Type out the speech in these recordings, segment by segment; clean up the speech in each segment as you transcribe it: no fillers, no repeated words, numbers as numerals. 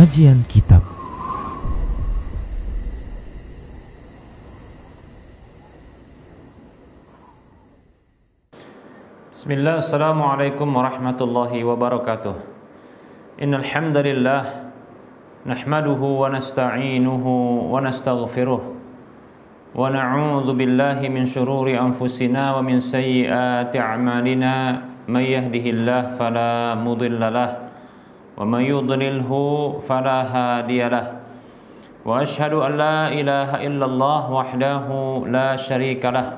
Kajian Kitab. Bismillah, assalamualaikum warahmatullahi wabarakatuh. Innal hamdalillah nahmaduhu wa nasta'inuhu wa nastaghfiruh wa na'udzu billahi min shururi anfusina wa min sayyiati a'malina may yahdihillahu fala mudhillalah wa may yudlilhu fala hadiyalah. Wa asyhadu an la ilaha illallah wahdahu la syarikalah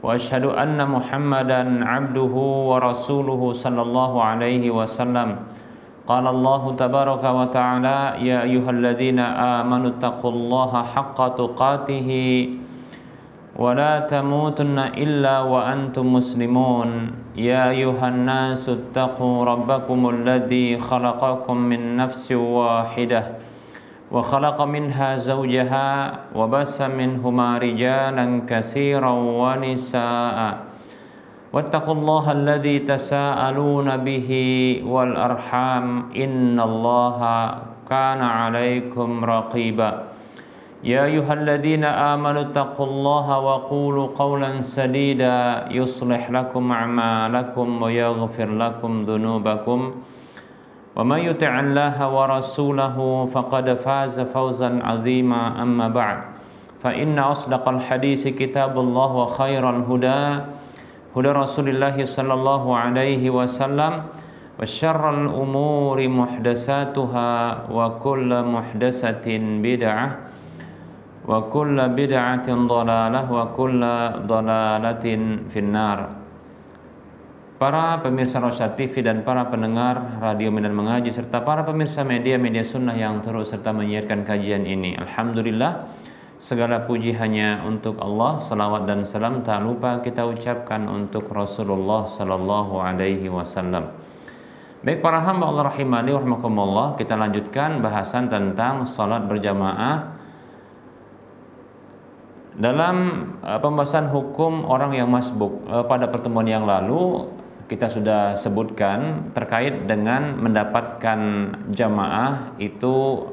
wa asyhadu anna Muhammadan abduhu wa rasuluhu sallallahu alaihi wasallam. Qala Allah tabaraka wa ta'ala, ya ayyuhalladzina amanu taqullaha haqqa tuqatih wa la tamutunna illa wa antum muslimun. Ya ayyuhan nasu taqu rabbakumul ladzi khalaqakum min nafsin wahidah wa khalaqa minha zawjaha wa bassa minhuma rijalan katsiran wa nisaa'a wattaqullaha alladzi tasaaluna bihi wal arham innallaha kana 'alaikum raqiba. Ya ayyuhalladzina amanu taqullaha wa qulu qawlan sadida yuslih lakum a'malakum wa yaghfir lakum dhunubakum wa may yuti'illaha wa rasulahu faqad faza fawzan 'azima. Amma ba'd, fa inna asdaqal hadisi kitabullah wa khairal huda huda Rasulillah sallallahu alaihi wasallam wa syarrul umuri muhdatsatuha wa kullu muhdatsatin bid'ah wa kullu bid'atin dhalalah wa kullu dhalalatin finnar. Para pemirsa Rosyad TV dan para pendengar Radio Medan Mengaji serta para pemirsa media-media sunnah yang terus serta menyiarkan kajian ini, alhamdulillah, segala puji hanya untuk Allah. Salawat dan salam tak lupa kita ucapkan untuk Rasulullah sallallahu alaihi wasallam. Baik para hamba Allah rahimani wa rahmakumullah, kita lanjutkan bahasan tentang salat berjamaah. Dalam pembahasan hukum orang yang masbuk, pada pertemuan yang lalu kita sudah sebutkan terkait dengan mendapatkan jamaah itu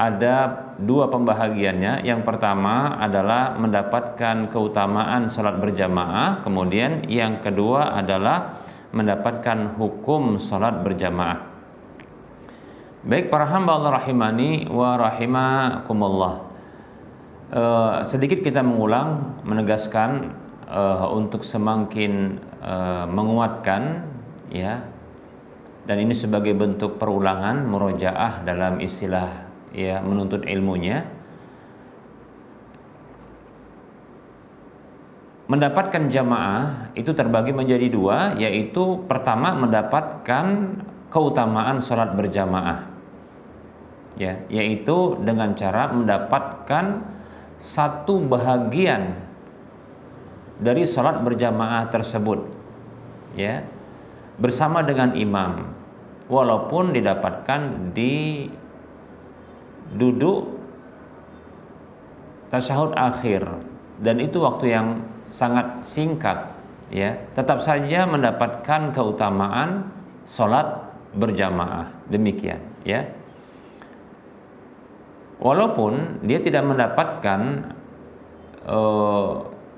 ada dua pembahagiannya. Yang pertama adalah mendapatkan keutamaan salat berjamaah, kemudian yang kedua adalah mendapatkan hukum salat berjamaah. Baik para hamba Allah rahimani wa rahimakumullah, sedikit kita mengulang, menegaskan untuk semakin menguatkan, ya, dan ini sebagai bentuk perulangan murojaah dalam istilah, ya, menuntut ilmunya. Mendapatkan jamaah itu terbagi menjadi dua, yaitu pertama mendapatkan keutamaan sholat berjamaah, ya, yaitu dengan cara mendapatkan satu bahagian dari sholat berjamaah tersebut, ya, bersama dengan imam, walaupun didapatkan di duduk tasyahud akhir, dan itu waktu yang sangat singkat, ya, tetap saja mendapatkan keutamaan sholat berjamaah. Demikian, ya, walaupun dia tidak mendapatkan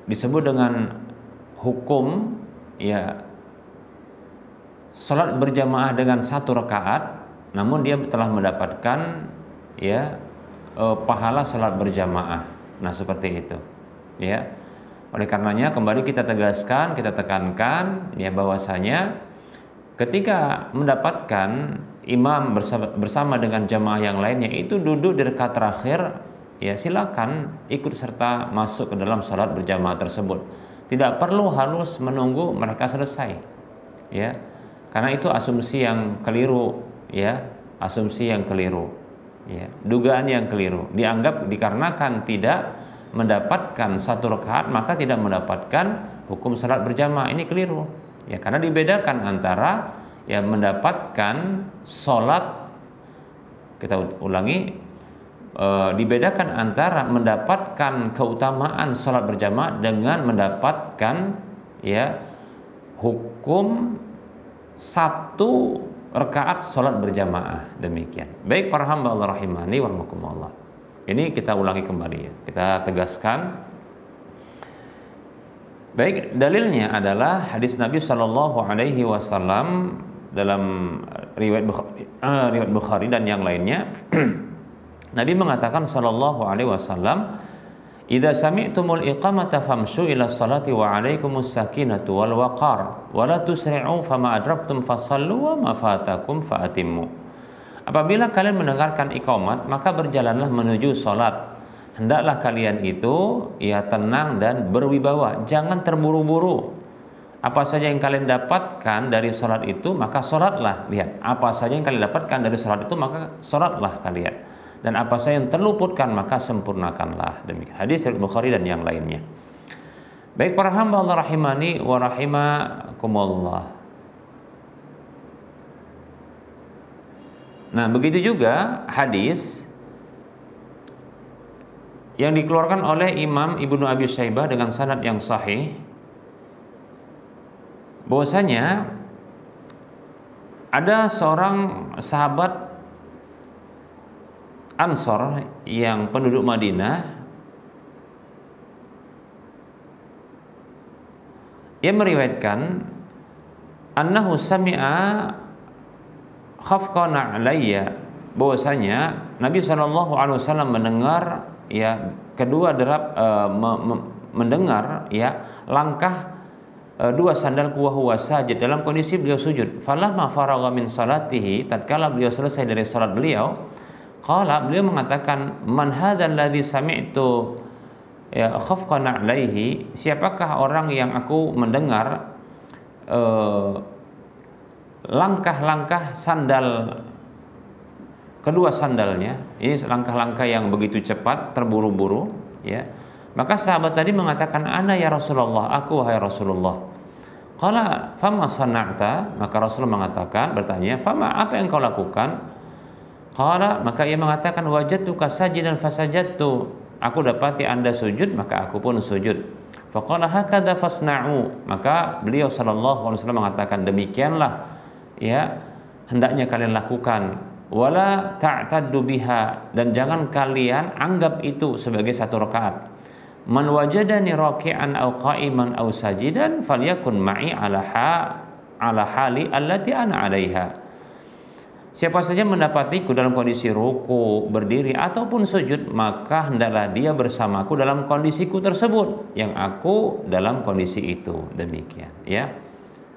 disebut dengan hukum, ya, sholat berjamaah dengan satu rakaat, namun dia telah mendapatkan, ya, pahala sholat berjamaah. Nah seperti itu, ya. Oleh karenanya kembali kita tegaskan, kita tekankan, ya, bahwasanya ketika mendapatkan imam bersama dengan jamaah yang lainnya itu duduk di rakaat terakhir, ya, silakan ikut serta masuk ke dalam sholat berjamaah tersebut. Tidak perlu harus menunggu mereka selesai, ya, karena itu asumsi yang keliru, ya, asumsi yang keliru, ya, dugaan yang keliru. Dianggap dikarenakan tidak mendapatkan satu rakaat maka tidak mendapatkan hukum sholat berjamaah. Ini keliru, ya, karena dibedakan antara, ya, mendapatkan sholat, kita ulangi, dibedakan antara mendapatkan keutamaan sholat berjamaah dengan mendapatkan, ya, hukum satu rakaat salat berjamaah. Demikian. Baik para hamba Allah rahimani wa rahimakumullah. Ini kita ulangi kembali ya. Kita tegaskan. Baik, dalilnya adalah hadis Nabi Shallallahu Alaihi Wasallam dalam riwayat Bukhari dan yang lainnya. Nabi mengatakan Shallallahu Alaihi Wasallam, "Idza sami'tumul iqamata famshu ila salati wa 'alaikumus sakinatu wal waqar wa la tusri'u fama adraktum fasallu wa ma fatakum faatimmu." Apabila kalian mendengarkan iqamat, maka berjalanlah menuju salat. Hendaklah kalian itu tenang dan berwibawa, jangan terburu-buru. Apa saja yang kalian dapatkan dari salat itu, maka salatlah. Lihat, apa saja yang kalian dapatkan dari salat itu, maka salatlah kalian. Dan apa saja yang terluputkan, maka sempurnakanlah. Demikian hadis riwayat Bukhari dan yang lainnya. Baik para hamba Allah rahimani wa rahimakumullah. Nah, begitu juga hadis yang dikeluarkan oleh Imam Ibnu Abi Syaibah dengan sanad yang sahih, bahwasanya ada seorang sahabat Ansor yang penduduk Madinah, ia meriwayatkan annahu sami'a khafqana alayya, bahwasanya Nabi SAW mendengar kedua derap mendengar langkah dua sandalku wa huwa sajid, dalam kondisi beliau sujud. Falamma faragha min salatihi, tatkala beliau selesai dari salat beliau, beliau mengatakan, man hadzal ladzi sami'tu khafqana alaihi, siapakah orang yang aku mendengar langkah-langkah sandal, kedua sandalnya, ini langkah-langkah yang begitu cepat, terburu-buru, ya. Maka sahabat tadi mengatakan, ana ya Rasulullah, aku wahai Rasulullah. Qala fama sana'ta, maka Rasul bertanya, fama, apa yang kau lakukan? Qala, maka ia mengatakan, wajadtuka sajidan fasajadtu, aku dapati Anda sujud, maka aku pun sujud. Faqala hakadha fasna'u, maka beliau sallallahu alaihi wasallam mengatakan, demikianlah ya hendaknya kalian lakukan. Wala ta'taddu biha, dan jangan kalian anggap itu sebagai satu rakaat. Man wajadani raki'an aw qa'iman aw sajidan falyakun ma'i ala hali allati ana 'alaiha. Siapa saja mendapatiku dalam kondisi ruku, berdiri ataupun sujud, maka hendaklah dia bersamaku dalam kondisiku tersebut, yang aku dalam kondisi itu. Demikian, ya.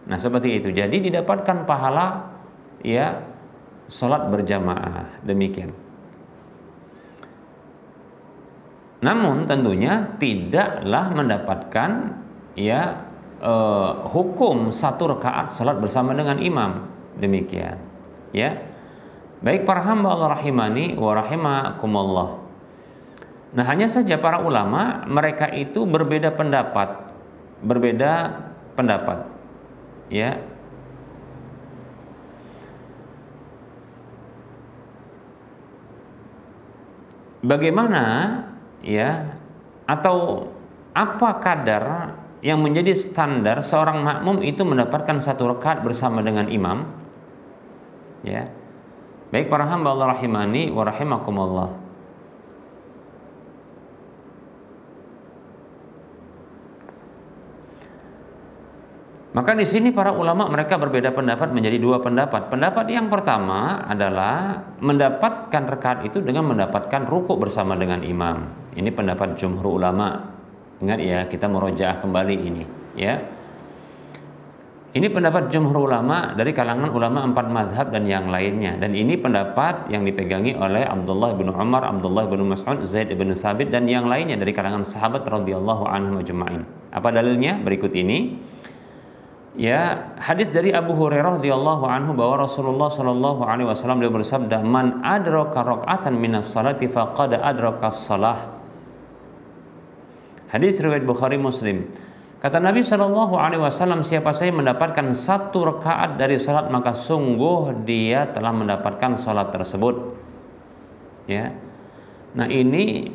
Nah, seperti itu. Jadi didapatkan pahala ya salat berjamaah. Demikian. Namun tentunya tidaklah mendapatkan hukum satu rakaat salat bersama dengan imam. Demikian, ya. Baik para hamba Allah rahimani wa rahimakumullah. Nah, hanya saja para ulama mereka itu berbeda pendapat. Ya. Bagaimana ya atau apa kadar yang menjadi standar seorang makmum itu mendapatkan satu rakaat bersama dengan imam? Ya. Baik para hamba Allah rahimani wa rahimakumullah. Maka di sini para ulama mereka berbeda pendapat menjadi dua pendapat. Pendapat yang pertama adalah mendapatkan rakaat itu dengan mendapatkan rukuk bersama dengan imam. Ini pendapat jumhur ulama. Ingat ya, kita murojaah kembali ini, ya. Ini pendapat jumhur ulama dari kalangan ulama 4 mazhab dan yang lainnya. Dan ini pendapat yang dipegangi oleh Abdullah bin Umar, Abdullah bin Mas'ud, Zaid bin Thabit dan yang lainnya dari kalangan sahabat radhiyallahu anhum ajma'in. Apa dalilnya? Berikut ini. Ya, hadis dari Abu Hurairah radhiyallahu anhu bahwa Rasulullah sallallahu alaihi wasallam beliau bersabda, "Man adraka raka'atan minas salati faqad adraka as-shalah." Hadis riwayat Bukhari Muslim. Kata Nabi Shallallahu Alaihi Wasallam, siapa saja mendapatkan satu rakaat dari salat maka sungguh dia telah mendapatkan salat tersebut. Ya, nah ini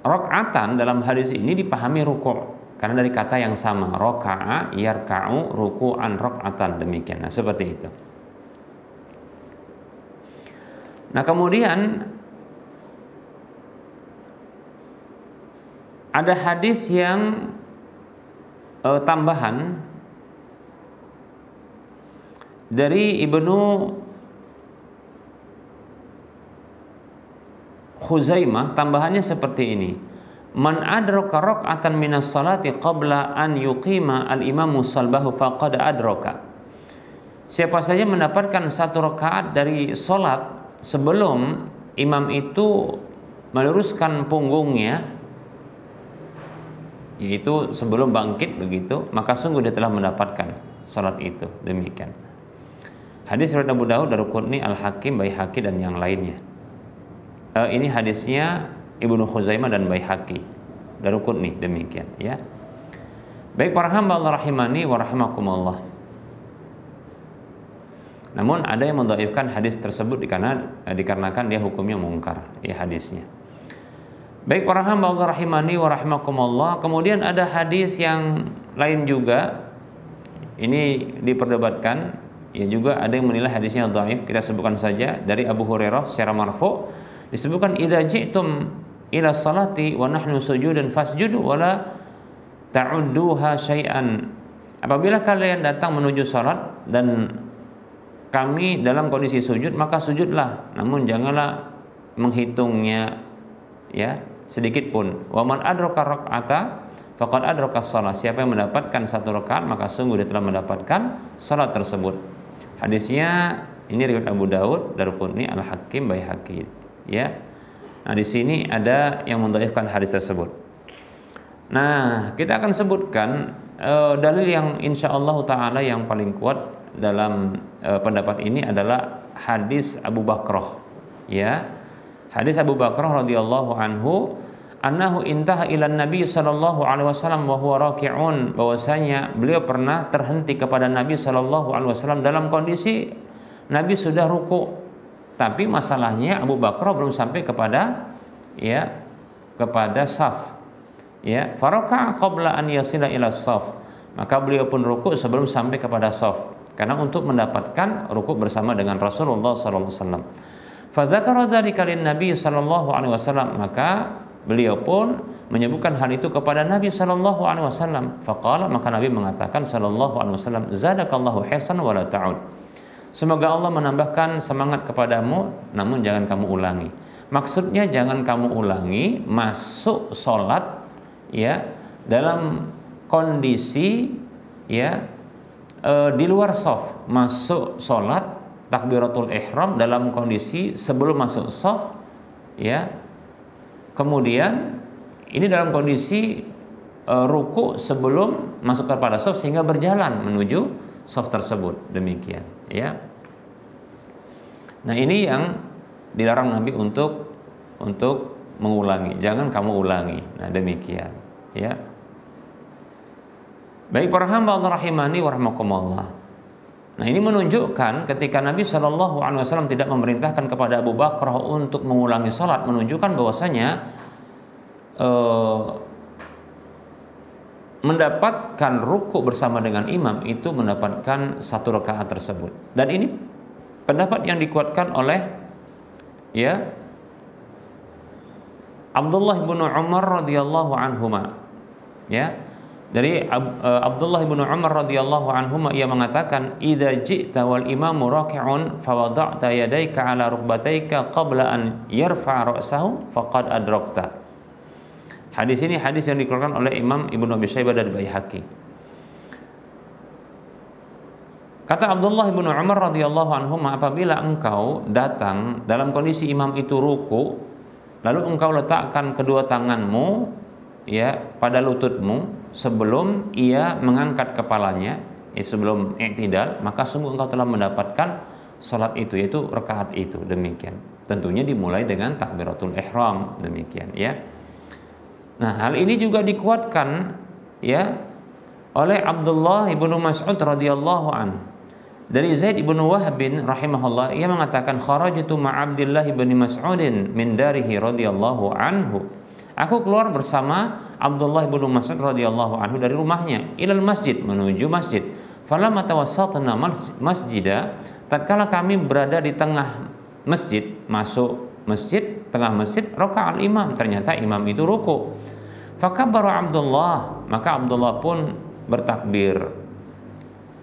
rakaatan dalam hadis ini dipahami ruku' karena dari kata yang sama, raka'a yarka'u ruku'an rakaatan, demikian. Nah seperti itu. Nah, kemudian ada hadis yang tambahan dari Ibnu Khuzaimah, tambahannya seperti ini: Man adraka rak'atan minas salati qabla an yuqima al-imamu salbahu faqad adraka. Siapa saja mendapatkan satu rakaat dari salat sebelum imam itu meluruskan punggungnya, yaitu sebelum bangkit begitu, maka sungguh dia telah mendapatkan salat itu. Demikian. Hadis riwayat Abu Daud, Daruqutni, Al-Hakim, Baihaqi dan yang lainnya. Ini hadisnya Ibnu Khuzaimah dan Baihaqi, Daruqutni, demikian ya. Baik para hamba Allah rahimani wa rahimakumullah. Namun ada yang mendhaifkan hadis tersebut dikarenakan dia hukumnya mungkar ya hadisnya. Baik para hamba Allah rahimani wa rahimakumullah, kemudian ada hadis yang lain juga ini diperdebatkan ya, juga ada yang menilai hadisnya dhaif. Kita sebutkan saja dari Abu Hurairah secara marfu, disebutkan idza ji'tum ila salati wa nahnu sujudun fasjudu wa la ta'udduha syai'an. Apabila kalian datang menuju salat dan kami dalam kondisi sujud, maka sujudlah, namun janganlah menghitungnya ya sedikit pun. Wa man adraka rak'ata faqad adraka shalah. Siapa yang mendapatkan satu rakaat maka sungguh dia telah mendapatkan salat tersebut. Hadisnya ini riwayat Abu Daud, Daruqutni, Al-Hakim, Baihaqi ya. Nah, di sini ada yang mendhaifkan hadis tersebut. Nah, kita akan sebutkan dalil yang insyaallah taala yang paling kuat dalam pendapat ini adalah hadis Abu Bakrah ya. Hadis Abu Bakrah radhiyallahu anhu, annahu intaha ila Nabi sallallahu alaihi wasallam wa huwa raki'un, bahwasanya beliau pernah terhenti kepada Nabi sallallahu alaihi wasallam dalam kondisi Nabi sudah ruku, tapi masalahnya Abu Bakrah belum sampai kepada saf ya. Faraka qabla an yasila ila saf, maka beliau pun ruku sebelum sampai kepada saf, karena untuk mendapatkan ruku bersama dengan Rasulullah sallallahu alaihi wasallam. Fadzakara dzalika lin-nabi sallallahu alaihi wasallam, maka beliau pun menyebutkan hal itu kepada Nabi sallallahu alaihi wasallam. Faqala, maka Nabi mengatakan sallallahu alaihi wasallam, zadakallahu hirsan wa la ta'ud. Semoga Allah menambahkan semangat kepadamu, namun jangan kamu ulangi. Maksudnya jangan kamu ulangi masuk salat ya dalam kondisi ya di luar shaf, masuk salat takbiratul ihram dalam kondisi sebelum masuk shaf ya. Kemudian ini dalam kondisi ruku sebelum masuk kepada shaf sehingga berjalan menuju shaf tersebut, demikian ya. Nah, ini yang dilarang Nabi untuk mengulangi, jangan kamu ulangi. Nah, demikian ya. Baik para hamba Allah rahimani wa rahimakumullah. Nah, ini menunjukkan ketika Nabi Shallallahu alaihi wasallam tidak memerintahkan kepada Abu Bakrah untuk mengulangi salat, menunjukkan bahwasanya mendapatkan ruku bersama dengan imam itu mendapatkan satu rakaat tersebut. Dan ini pendapat yang dikuatkan oleh ya Abdullah bin Umar radhiyallahu anhuma ya. Dari Abdullah bin Umar radhiyallahu anhuma, ia mengatakan, idza ji'ta wal imamu raki'un fa wada'ta yadayka 'ala rukbataika qabla an yarfa'a ra'sahu faqad adrakta. Hadis ini hadis yang dikeluarkan oleh Imam Ibnu Abi Syaibah dan Baihaqi. Kata Abdullah bin Umar radhiyallahu anhuma, apabila engkau datang dalam kondisi imam itu ruku, lalu engkau letakkan kedua tanganmu ya pada lututmu sebelum ia mengangkat kepalanya, sebelum i'tidal, maka sungguh engkau telah mendapatkan salat itu, yaitu rakaat itu, demikian. Tentunya dimulai dengan takbiratul ihram, demikian ya. Nah, hal ini juga dikuatkan ya oleh Abdullah ibnu Mas'ud radhiyallahu an. Dari Zaid ibnu Wahb rahimahullah, ia mengatakan, kharajtu ma'Abdillah ibnu Mas'udin min darihi radhiyallahu anhu. Aku keluar bersama Abdullah bin Mas'ud radhiyallahu anhu dari rumahnya ilal masjid, menuju masjid. Falamma tawassatna masjidah, tatkala kami berada di tengah masjid, masuk masjid, tengah masjid, raka'al imam, ternyata imam itu ruku. Fakabbara Abdullah, maka Abdullah pun bertakbir,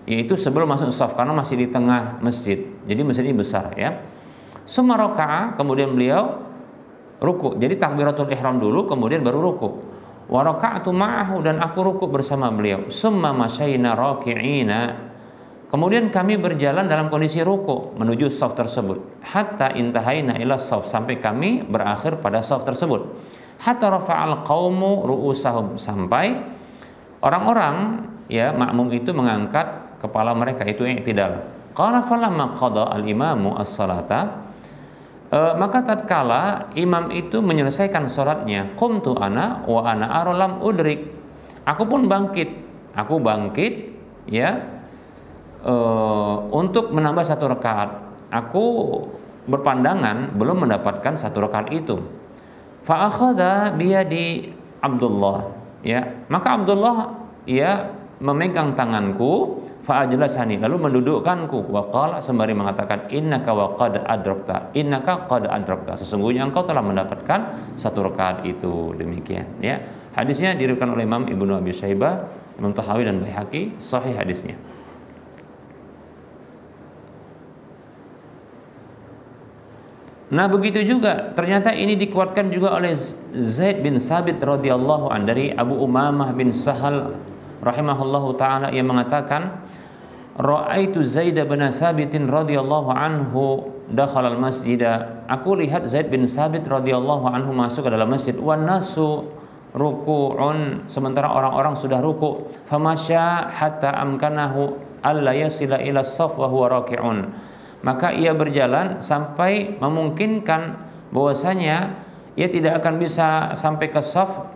yaitu sebelum masuk shaf karena masih di tengah masjid. Jadi masjid ini besar ya. Summa raka'a, kemudian beliau ruku. Jadi takbiratul ihram dulu, kemudian baru ruku. Wa raka'tu ma'ahu, dan aku ruku bersama beliau. Summa masyaina raki'ina, kemudian kami berjalan dalam kondisi ruku menuju shaf tersebut. Hatta intahaina ila shaf, sampai kami berakhir pada shaf tersebut. Hatta rafa'al qaumu ru'usahum, sampai orang-orang ya makmum itu mengangkat kepala mereka, itu i'tidal. Qala falamma qada al-imamu as-salata, maka tatkala imam itu menyelesaikan salatnya, qumtu ana wa ana ara lam udrik, aku pun bangkit, ya, untuk menambah 1 rakaat. Aku berpandangan belum mendapatkan 1 rakaat itu. Fa akhadha biyadi Abdullah, ya, maka Abdullah ya memegang tanganku, fa ajlasani, lalu mendudukkanku, wa qala, sembari mengatakan, innaka qad adrakta, sesungguhnya engkau telah mendapatkan 1 rakaat itu. Demikian ya. Hadisnya diriwayatkan oleh Imam Ibnu Abi Syaibah, Imam Tahawi dan Baihaqi, sahih hadisnya. Nah, begitu juga ternyata ini dikuatkan juga oleh Zaid bin Sabit radhiyallahu an, dari Abu Umamah bin Sahal rahimahullahu taala, yang mengatakan, ra'aitu Zaid bin Sabit radhiyallahu anhu dakhala al-masjid. Aku lihat Zaid bin Sabit radhiyallahu anhu masuk ke dalam masjid, wan nasu ruku'un, sementara orang-orang sudah ruku'. Famasya hatta amkanahu alla yasila ila as-saff wa huwa raki'un, maka ia berjalan sampai memungkinkan bahwasanya ia tidak akan bisa sampai ke shaf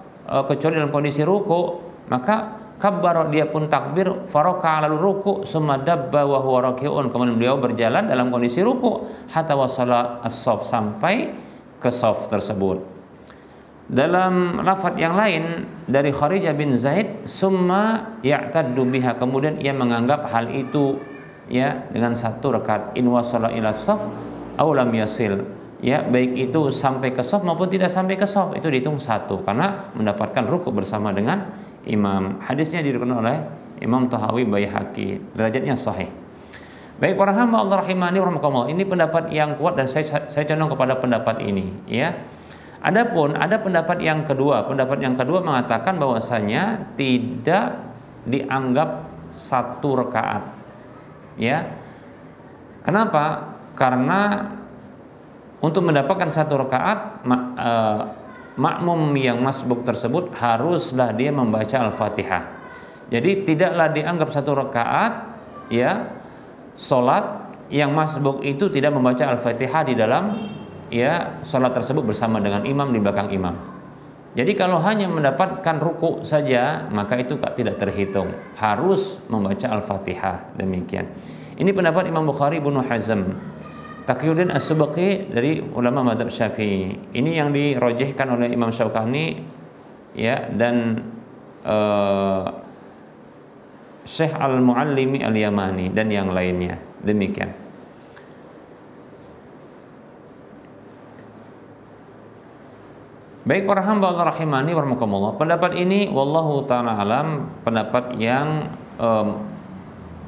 kecuali dalam kondisi ruku. Maka kabbar, dia pun takbir, faraka, lalu ruku, summa dabba wa huwa raki'un, kemudian beliau berjalan dalam kondisi ruku, hatta wasala as-shaf, sampai ke shaf tersebut. Dalam lafaz yang lain dari Kharijah bin Zaid, summa ya'taddu biha, kemudian ia menganggap hal itu ya dengan 1 rakaat, in wasala ila shaf aw lam yasil, ya, baik itu sampai ke shaf maupun tidak sampai ke shaf, itu dihitung 1 karena mendapatkan rukuk bersama dengan imam. Hadisnya diriwayatkan oleh Imam Tahawi, Baihaqi, derajatnya sahih. Baik para hamba Allah rahimani warahmatullah, ini pendapat yang kuat dan saya condong kepada pendapat ini ya. Adapun ada pendapat yang kedua. Pendapat yang kedua mengatakan bahwasanya tidak dianggap 1 rakaat. Ya. Kenapa? Karena untuk mendapatkan 1 rakaat makmum yang masbuk tersebut haruslah dia membaca Al-Fatihah. Jadi tidaklah dianggap 1 rakaat ya salat yang masbuk itu tidak membaca Al-Fatihah di dalam ya salat tersebut bersama dengan imam, di belakang imam. Jadi kalau hanya mendapatkan ruku saja, maka itu tidak terhitung, harus membaca Al-Fatihah. Demikian. Ini pendapat Imam Bukhari, Ibnu Hazm, Taqiyuddin As-Subaki dari ulama mazhab Syafi'i. Ini yang dirojihkan oleh Imam Syaukani ya, dan Syekh Al-Muallimi Al-Yamani dan yang lainnya. Demikian. Baik para hamba Allah rahimani warahmatullah, pendapat ini wallahu ta'ala alam, pendapat yang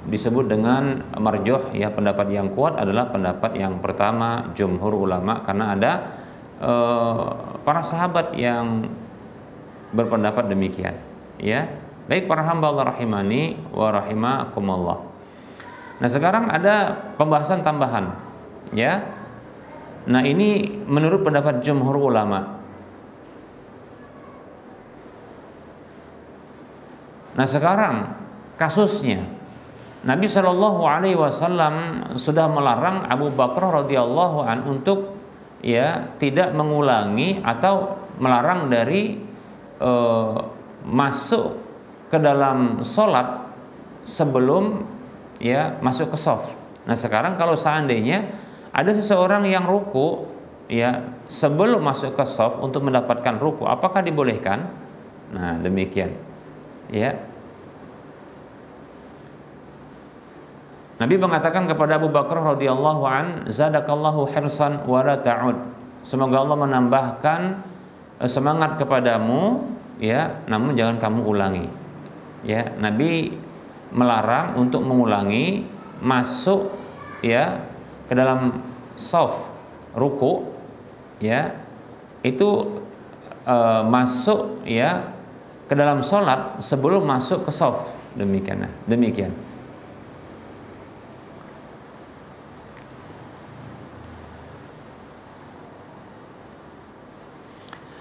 disebut dengan marjuh ya, pendapat yang kuat adalah pendapat yang pertama jumhur ulama, karena ada para sahabat yang berpendapat demikian ya. Baik para hamba Allah rahimani wa rahimakumullah. Nah, sekarang ada pembahasan tambahan ya. Nah, ini menurut pendapat jumhur ulama. Nah, sekarang kasusnya Nabi Shallallahu Alaihi Wasallam sudah melarang Abu Bakar radhiyallahu an untuk ya tidak mengulangi atau melarang dari masuk ke dalam sholat sebelum ya masuk ke shaf. Nah, sekarang kalau seandainya ada seseorang yang ruku ya sebelum masuk ke shaf untuk mendapatkan ruku, apakah dibolehkan? Nah, demikian. Ya. Nabi mengatakan kepada Abu Bakar radhiyallahu an, zadakallahu hirsan wa la ta'ud. Semoga Allah menambahkan semangat kepadamu, ya, namun jangan kamu ulangi. Ya, Nabi melarang untuk mengulangi masuk, ya, ke dalam shaf ruku, ya, itu masuk, ya, ke dalam sholat sebelum masuk ke shaf. Demikian.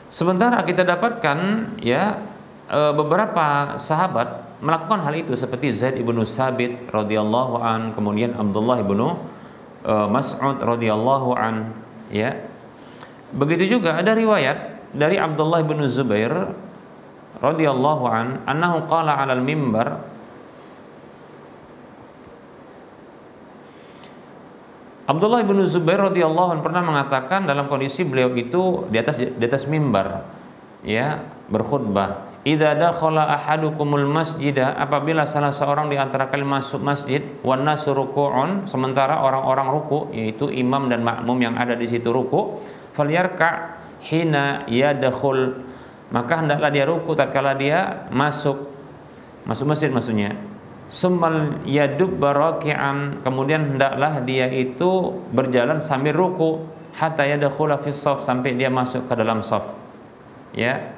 Sementara kita dapatkan, ya, beberapa sahabat melakukan hal itu seperti Zaid ibnu Sabit radhiyallahu an, kemudian Abdullah ibnu Mas'ud radhiyallahu an, ya. Begitu juga ada riwayat dari Abdullah ibnu Zubair radhiyallahu an, annahu qala 'alal mimbar. Abdullah bin Zubair radhiyallahu anhu pernah mengatakan dalam kondisi beliau itu di atas mimbar, ya, berkhutbah, idza dakhala ahadukumul masjidah, apabila salah seorang di antara kalian masuk masjid, wan nasu ruku'un, sementara orang-orang ruku, yaitu imam dan makmum yang ada di situ ruku, falyarka hina yadkhul, maka hendaklah dia ruku tatkala dia masuk masjid maksudnya. Summal yadub baraki'an, kemudian hendaklah dia itu berjalan sambil ruku hatta yadkhula fis shaf, sampai dia masuk ke dalam shaf, ya.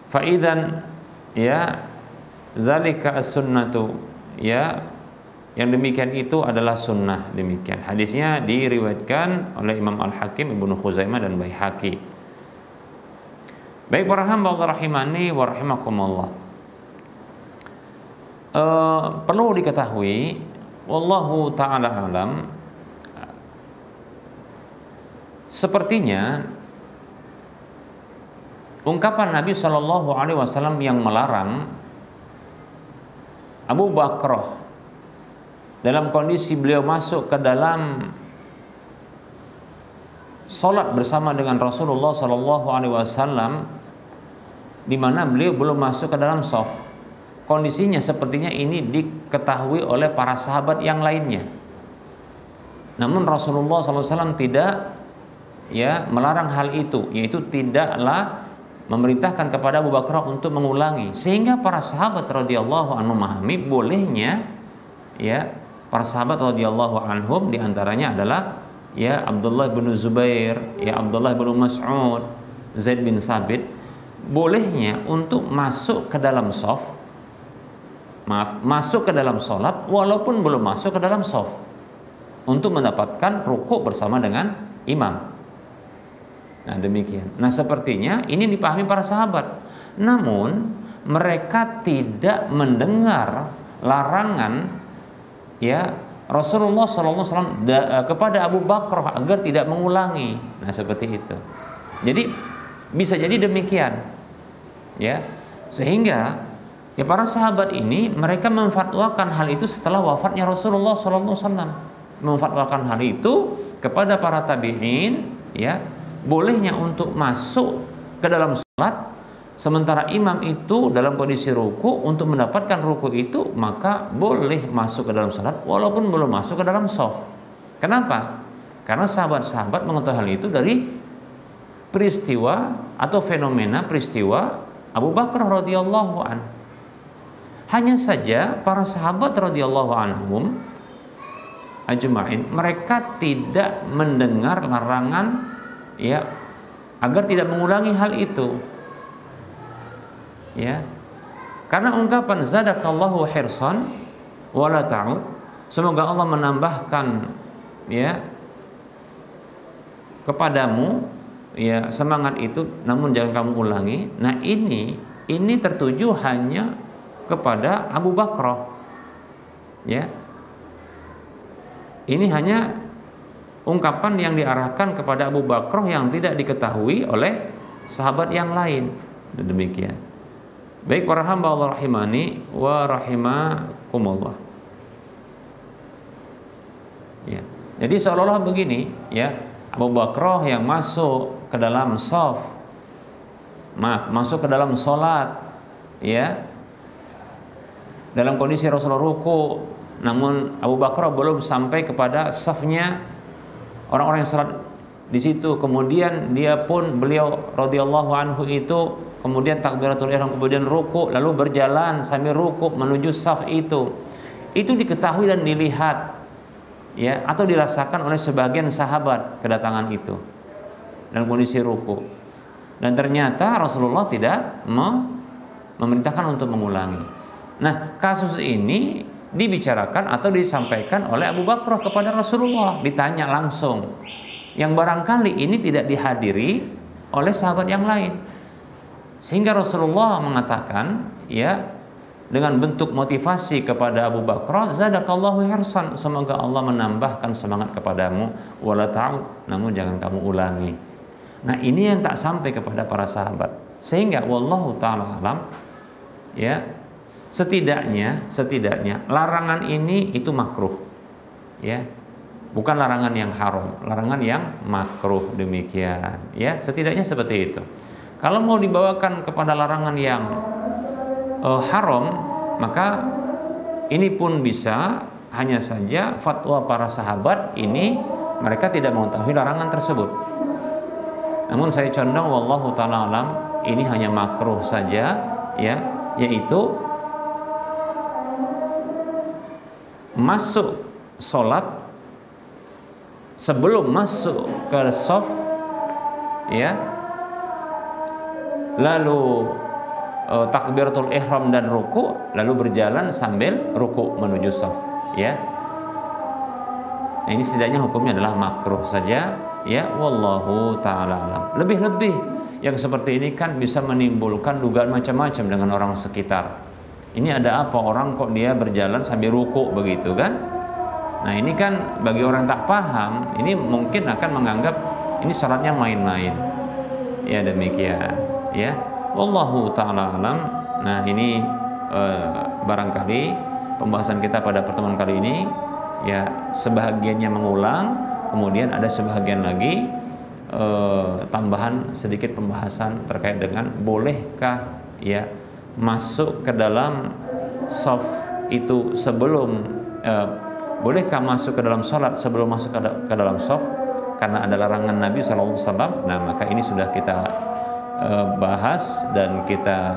Fa idzan, ya, zalika as-sunnatu, ya, yang demikian itu adalah sunnah. Demikian hadisnya diriwayatkan oleh Imam Al-Hakim, Ibnu Khuzaimah dan Baihaqi. Baik para hamba Allah rahimani wa rahimakumullah. Perlu diketahui, wallahu ta'ala alam, sepertinya ungkapan Nabi SAW yang melarang Abu Bakar dalam kondisi beliau masuk ke dalam sholat bersama dengan Rasulullah SAW, di mana beliau belum masuk ke dalam shaf. Kondisinya sepertinya ini diketahui oleh para sahabat yang lainnya. Namun Rasulullah SAW tidak, ya, melarang hal itu, yaitu tidaklah memerintahkan kepada Abu Bakar untuk mengulangi, sehingga para sahabat radhiyallahu anhum memahami bolehnya, ya, para sahabat radhiyallahu anhum diantaranya adalah, ya, Abdullah bin Zubair, ya, Abdullah bin Mas'ud, Zaid bin Sabit, bolehnya untuk masuk ke dalam shaf, masuk ke dalam sholat walaupun belum masuk ke dalam shaf, untuk mendapatkan rukuk bersama dengan imam. Nah, demikian. Nah, sepertinya ini dipahami para sahabat. Namun mereka tidak mendengar larangan, ya, Rasulullah SAW kepada Abu Bakar agar tidak mengulangi. Nah, seperti itu. Jadi bisa jadi demikian, ya, sehingga, ya, para sahabat ini mereka memfatwakan hal itu setelah wafatnya Rasulullah SAW, memfatwakan hal itu kepada para tabi'in, ya, bolehnya untuk masuk ke dalam sholat sementara imam itu dalam kondisi ruku, untuk mendapatkan ruku itu maka boleh masuk ke dalam sholat walaupun belum masuk ke dalam shaf. Kenapa? Karena sahabat-sahabat mengetahui hal itu dari peristiwa atau fenomena peristiwa Abu Bakar radhiyallahu anhu. Hanya saja para sahabat radhiyallahu anhum ajma'in, mereka tidak mendengar larangan, ya, agar tidak mengulangi hal itu, ya. Karena ungkapan zadakallahu hirsan wa la ta'ud, semoga Allah menambahkan, ya, kepadamu, ya, semangat itu namun jangan kamu ulangi. Nah, ini tertuju hanya kepada Abu Bakar, ya. Ini hanya ungkapan yang diarahkan kepada Abu Bakar yang tidak diketahui oleh sahabat yang lain. Demikian. Baik para hamba Allah rahimani wa rahimakumullah. Ya. Jadi seolah-olah begini, ya, Abu Bakar yang masuk ke dalam shaf, masuk ke dalam sholat, ya, dalam kondisi Rasulullah ruku, namun Abu Bakar belum sampai kepada safnya orang-orang yang salat di situ. Kemudian beliau radhiyallahu anhu itu kemudian takbiratul ihram, kemudian ruku, lalu berjalan sambil ruku menuju saf itu. Itu diketahui dan dilihat, ya, atau dirasakan oleh sebagian sahabat kedatangan itu dalam kondisi ruku. Dan ternyata Rasulullah tidak memerintahkan untuk mengulangi. Nah, kasus ini dibicarakan atau disampaikan oleh Abu Bakar kepada Rasulullah, ditanya langsung, yang barangkali ini tidak dihadiri oleh sahabat yang lain, sehingga Rasulullah mengatakan, ya, dengan bentuk motivasi kepada Abu Bakar, zadakallahu hirsan, semoga Allah menambahkan semangat kepadamu, wala ta'ud, namun jangan kamu ulangi. Nah, ini yang tak sampai kepada para sahabat, sehingga wallahu ta'ala alam, ya, setidaknya larangan ini itu makruh, ya, bukan larangan yang haram, larangan yang makruh, demikian, ya, setidaknya seperti itu. Kalau mau dibawakan kepada larangan yang haram, maka ini pun bisa, hanya saja fatwa para sahabat ini mereka tidak mengetahui larangan tersebut. Namun saya condong wallahu ta'ala alam, ini hanya makruh saja, ya, yaitu masuk sholat sebelum masuk ke shaf, ya, lalu takbiratul ihram dan ruku, lalu berjalan sambil ruku menuju shaf, ya. Nah, ini setidaknya hukumnya adalah makruh saja, ya, wallahu ta'ala alam. Lebih-lebih yang seperti ini kan bisa menimbulkan dugaan macam-macam dengan orang sekitar. Ini ada apa, orang kok dia berjalan sambil ruku begitu kan? Nah, ini kan bagi orang tak paham, ini mungkin akan menganggap ini salatnya main-main. Ya, demikian, ya. Wallahu ta'ala alam. Nah, ini barangkali pembahasan kita pada pertemuan kali ini, ya, sebahagiannya mengulang, kemudian ada sebahagian lagi tambahan sedikit pembahasan terkait dengan bolehkah, ya, masuk ke dalam shaf itu sebelum bolehkah masuk ke dalam sholat sebelum masuk ke dalam shaf, karena ada larangan Nabi SAW. Nah, maka ini sudah kita bahas dan kita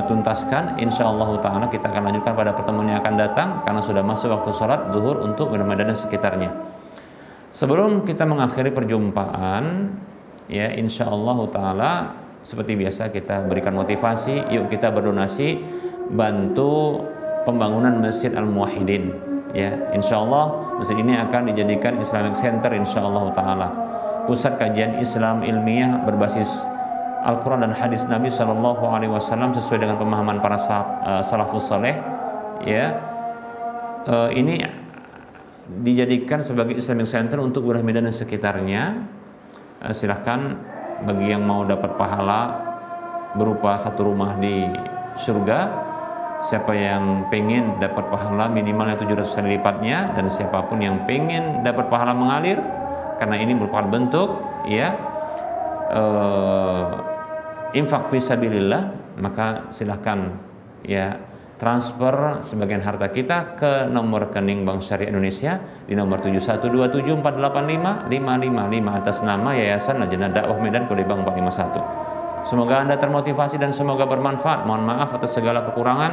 tuntaskan. Insyaallah ta'ala kita akan lanjutkan pada pertemuan yang akan datang, karena sudah masuk waktu sholat zuhur untuk Medan dan sekitarnya. Sebelum kita mengakhiri perjumpaan, ya, insyaallah ta'ala seperti biasa kita berikan motivasi, yuk kita berdonasi bantu pembangunan Masjid Al-Muwahhidin, ya. Insyaallah masjid ini akan dijadikan Islamic Center insyaallah ta'ala, pusat kajian Islam ilmiah berbasis Al-Quran dan hadis Nabi SAW sesuai dengan pemahaman para salafus saleh, ya. Ini dijadikan sebagai Islamic Center untuk wilayah Medan dan sekitarnya. Silahkan bagi yang mau dapat pahala berupa satu rumah di surga, siapa yang pengen dapat pahala minimalnya 700 kali lipatnya, dan siapapun yang pengen dapat pahala mengalir, karena ini merupakan bentuk, ya, infak fisabilillah, maka silahkan, ya, transfer sebagian harta kita ke nomor rekening Bank Syariah Indonesia di nomor 7127485555 atas nama Yayasan Lajnah Dakwah Medan kode Bank 451. Semoga Anda termotivasi dan semoga bermanfaat. Mohon maaf atas segala kekurangan.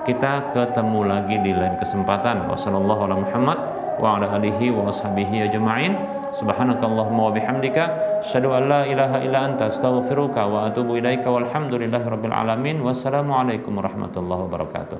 Kita ketemu lagi di lain kesempatan. Wassallallahu ala Muhammad wa ala alihi wa ashabihi ajma'in. Subhanakallahumma wa bihamdika asyhadu an la ilaha illa anta astaghfiruka wa atubu ilaika walhamdulillahi rabbil alamin. Wassalamualaikum warahmatullahi wabarakatuh.